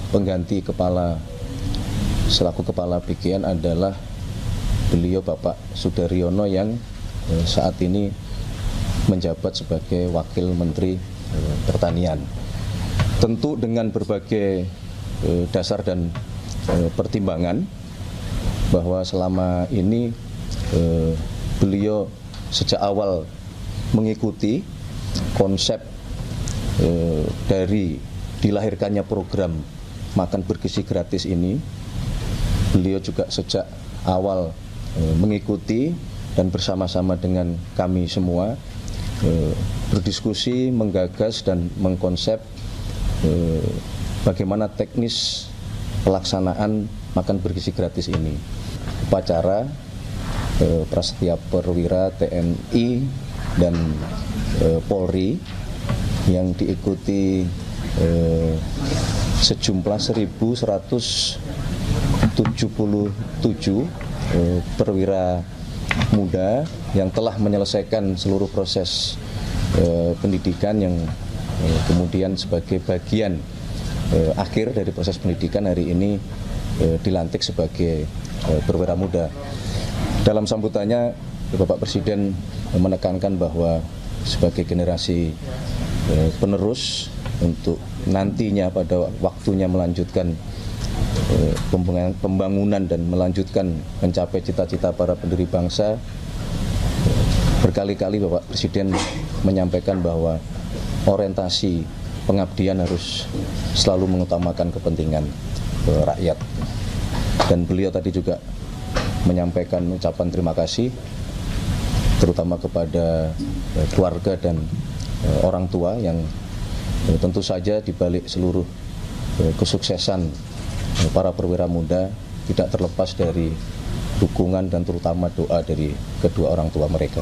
pengganti selaku kepala BGN adalah beliau Bapak Sudaryono yang saat ini menjabat sebagai Wakil Menteri Pertanian. Tentu dengan berbagai dasar dan pertimbangan bahwa selama ini beliau sejak awal mengikuti konsep dari dilahirkannya program makan bergizi gratis ini. Beliau juga sejak awal mengikuti dan bersama-sama dengan kami semua berdiskusi, menggagas dan mengkonsep bagaimana teknis pelaksanaan makan bergizi gratis ini. Upacara Prasetya Perwira TNI dan Polri yang diikuti sejumlah 1.177 perwira muda yang telah menyelesaikan seluruh proses pendidikan yang kemudian sebagai bagian akhir dari proses pendidikan hari ini dilantik sebagai perwira muda. Dalam sambutannya Bapak Presiden menekankan bahwa sebagai generasi penerus untuk nantinya pada waktunya melanjutkan pembangunan dan melanjutkan mencapai cita-cita para pendiri bangsa, berkali-kali Bapak Presiden menyampaikan bahwa orientasi pengabdian harus selalu mengutamakan kepentingan rakyat. Dan beliau tadi juga menyampaikan ucapan terima kasih terutama kepada keluarga dan orang tua yang tentu saja di balik seluruh kesuksesan para perwira muda tidak terlepas dari dukungan dan terutama doa dari kedua orang tua mereka.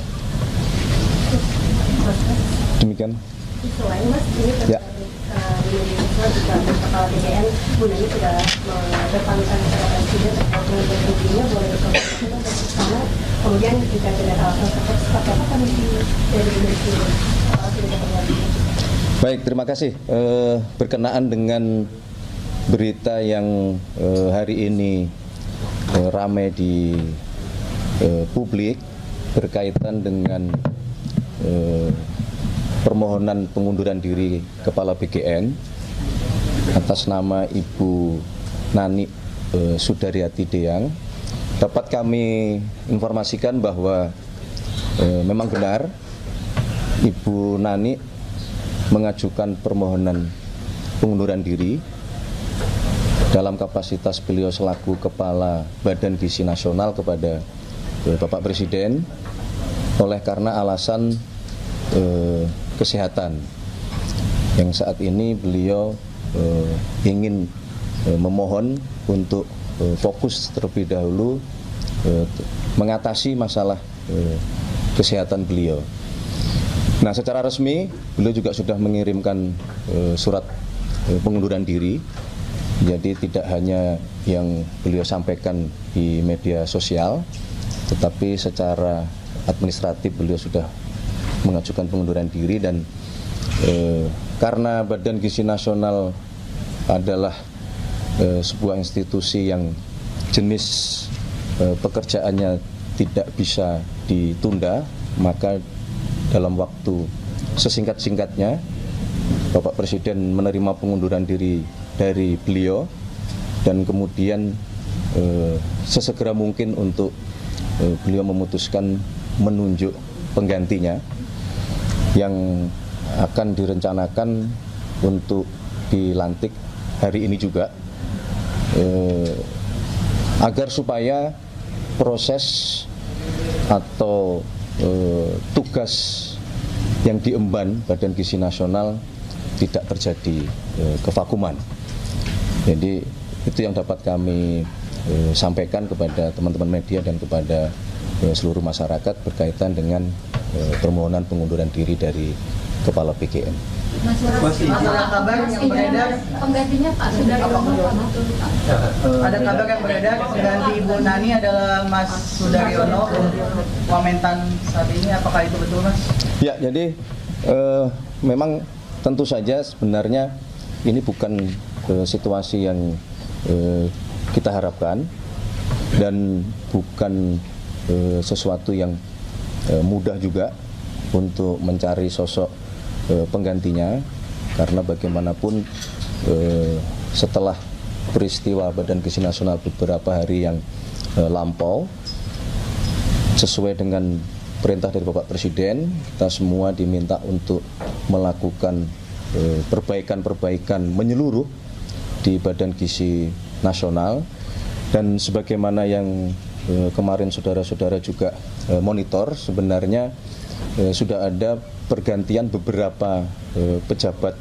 Demikian. Selain Mas, ini juga kepala BGN Bunani sudah mendepankan kepada Presiden terkait dengan berhentinya boleh berkomunikasi bersama. Kemudian jika tidak alasan seperti apa kami dari Bunani Baik, terima kasih. Berkenaan dengan berita yang hari ini ramai di publik berkaitan dengan permohonan pengunduran diri Kepala BGN atas nama Ibu Nani Sudaryati Deyang, dapat kami informasikan bahwa memang benar Ibu Nani mengajukan permohonan pengunduran diri dalam kapasitas beliau selaku Kepala Badan Gizi Nasional kepada Bapak Presiden oleh karena alasan kesehatan yang saat ini beliau ingin memohon untuk fokus terlebih dahulu mengatasi masalah kesehatan beliau. Nah, secara resmi beliau juga sudah mengirimkan surat pengunduran diri. Jadi tidak hanya yang beliau sampaikan di media sosial, tetapi secara administratif beliau sudah mengajukan pengunduran diri. Dan karena Badan Gizi Nasional adalah sebuah institusi yang jenis pekerjaannya tidak bisa ditunda, maka dalam waktu sesingkat-singkatnya Bapak Presiden menerima pengunduran diri dari beliau dan kemudian sesegera mungkin untuk beliau memutuskan menunjuk penggantinya yang akan direncanakan untuk dilantik hari ini juga, agar supaya proses atau tugas yang diemban Badan Gizi Nasional tidak terjadi kevakuman. Jadi itu yang dapat kami sampaikan kepada teman-teman media dan kepada seluruh masyarakat berkaitan dengan permohonan pengunduran diri dari Kepala BGN. Ada kabar yang beredar penggantinya Pak Sudaryono. Ada kabar yang beredar pengganti Ibu Nani adalah Mas Sudaryono Wamentan saat ini, apakah itu betul, Mas? Ya, jadi memang tentu saja sebenarnya ini bukan situasi yang kita harapkan dan bukan sesuatu yang mudah juga untuk mencari sosok penggantinya, karena bagaimanapun setelah peristiwa Badan Gizi Nasional beberapa hari yang lampau, sesuai dengan perintah dari Bapak Presiden, kita semua diminta untuk melakukan perbaikan-perbaikan menyeluruh di Badan Gizi Nasional. Dan sebagaimana yang kemarin saudara-saudara juga monitor, sebenarnya sudah ada pergantian beberapa pejabat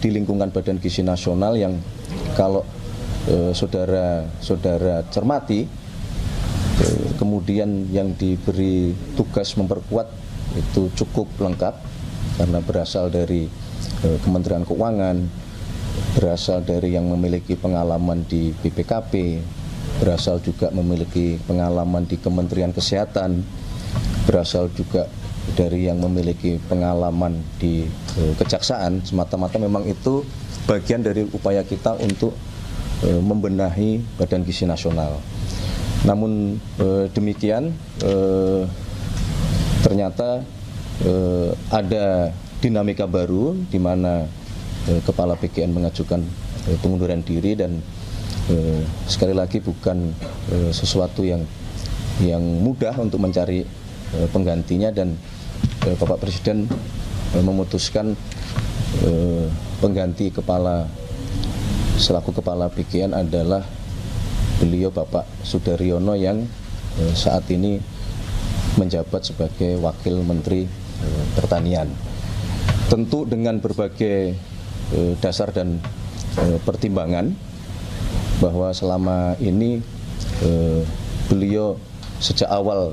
di lingkungan Badan Gizi Nasional yang kalau saudara-saudara cermati, kemudian yang diberi tugas memperkuat itu cukup lengkap, karena berasal dari Kementerian Keuangan, berasal dari yang memiliki pengalaman di BPKP, berasal juga memiliki pengalaman di Kementerian Kesehatan, berasal juga dari yang memiliki pengalaman di Kejaksaan. Semata-mata memang itu bagian dari upaya kita untuk membenahi Badan Gizi Nasional. Namun demikian, ternyata ada dinamika baru di mana Kepala BGN mengajukan pengunduran diri, dan sekali lagi bukan sesuatu yang mudah untuk mencari penggantinya, dan Bapak Presiden memutuskan pengganti selaku Kepala BGN adalah beliau Bapak Sudaryono yang saat ini menjabat sebagai Wakil Menteri Pertanian. Tentu dengan berbagai dasar dan pertimbangan bahwa selama ini beliau sejak awal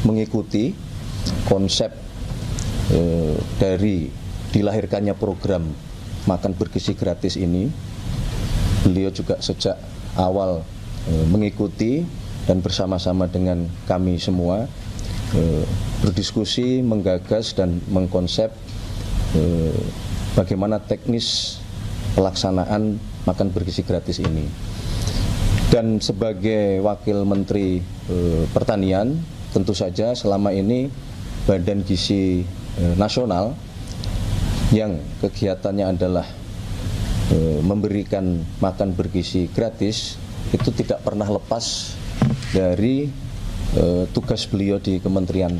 mengikuti konsep dari dilahirkannya program makan bergizi gratis ini. Beliau juga sejak awal mengikuti dan bersama-sama dengan kami semua berdiskusi, menggagas dan mengkonsep bagaimana teknis pelaksanaan makan bergizi gratis ini. Dan sebagai Wakil Menteri Pertanian, tentu saja selama ini Badan Gizi Nasional yang kegiatannya adalah memberikan makan bergizi gratis itu tidak pernah lepas dari tugas beliau di Kementerian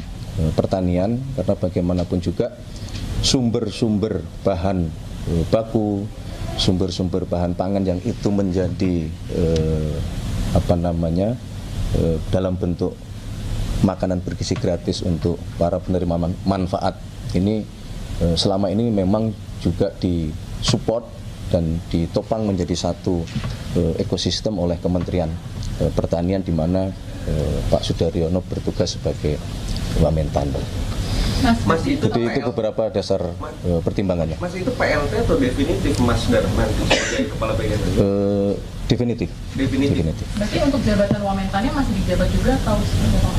Pertanian, karena bagaimanapun juga sumber-sumber bahan baku, sumber-sumber bahan pangan yang itu menjadi dalam bentuk makanan bergizi gratis untuk para penerima manfaat ini selama ini memang juga disupport dan ditopang menjadi satu ekosistem oleh Kementerian Pertanian, di mana Pak Sudaryono bertugas sebagai Wamentan. Mas, Jadi itu beberapa dasar pertimbangannya. Mas, itu PLT atau definitif Mas Darman sebagai Kepala BGN? Definitif. Berarti untuk jabatan Wamentannya masih dijabat juga atau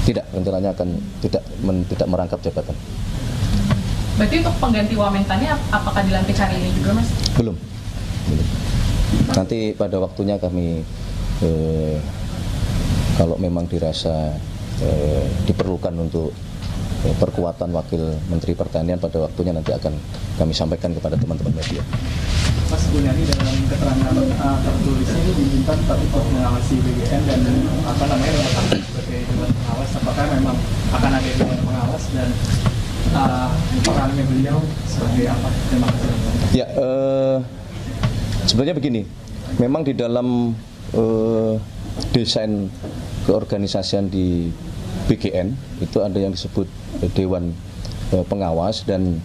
tidak? Rencananya akan tidak merangkap jabatan. Berarti untuk pengganti Wamentannya apakah dilantik hari ini juga, Mas? Belum. Nanti pada waktunya kami kalau memang dirasa diperlukan untuk perkuatan Wakil Menteri Pertanian, pada waktunya nanti akan kami sampaikan kepada teman-teman media. Mas Bunani dalam keterangan tertulis ini diminta untuk mengawasi BGN dan sebagai dewan pengawas, apakah memang akan ada dewan pengawas dan perannya beliau sebagai apa? Terima kasih. Ya, sebenarnya begini, memang di dalam desain keorganisasian di BGN itu ada yang disebut Dewan Pengawas, dan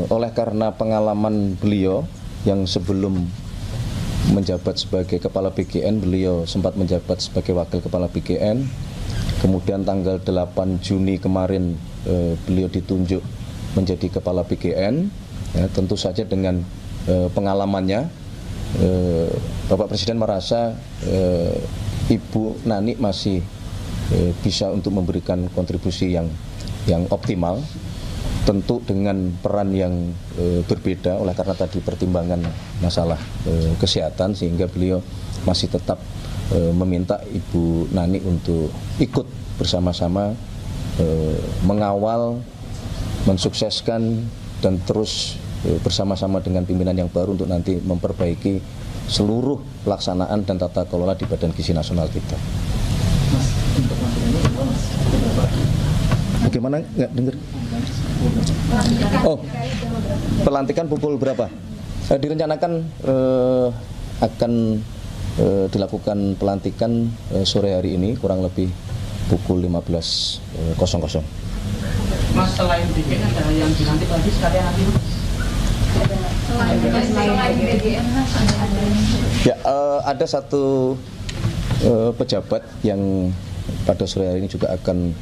oleh karena pengalaman beliau yang sebelum menjabat sebagai Kepala BGN, beliau sempat menjabat sebagai Wakil Kepala BGN, kemudian tanggal 8 Juni kemarin beliau ditunjuk menjadi Kepala BGN, ya, tentu saja dengan pengalamannya Bapak Presiden merasa Ibu Nani masih bisa untuk memberikan kontribusi yang optimal, tentu dengan peran yang berbeda oleh karena tadi pertimbangan masalah kesehatan, sehingga beliau masih tetap meminta Ibu Nani untuk ikut bersama-sama mengawal, mensukseskan dan terus bersama-sama dengan pimpinan yang baru untuk nanti memperbaiki seluruh pelaksanaan dan tata kelola di Badan Gizi Nasional kita. Mas, untuk materinya berapa Mas? Bagaimana? Nggak dengar? Oh, pelantikan pukul berapa? Direncanakan akan dilakukan pelantikan sore hari ini kurang lebih pukul 15.00. Mas, selain BGN ada yang dilantik lagi sekalian nanti Mas? Selain BGN Mas, Ya, ada satu pejabat yang pada sore hari ini juga akan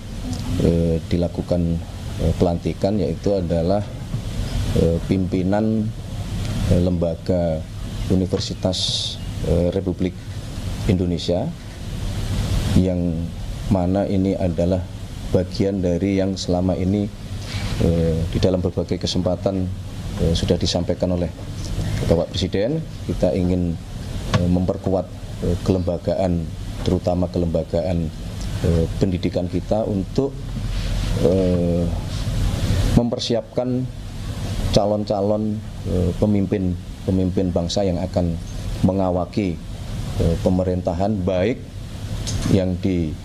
dilakukan pelantikan, yaitu adalah pimpinan lembaga Universitas Republik Indonesia, yang mana ini adalah bagian dari yang selama ini di dalam berbagai kesempatan sudah disampaikan oleh Bapak Presiden. Kita ingin memperkuat kelembagaan, terutama kelembagaan pendidikan kita untuk mempersiapkan calon-calon pemimpin bangsa yang akan mengawaki pemerintahan, baik yang di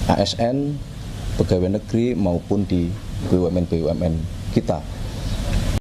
ASN, pegawai negeri maupun di BUMN-BUMN kita.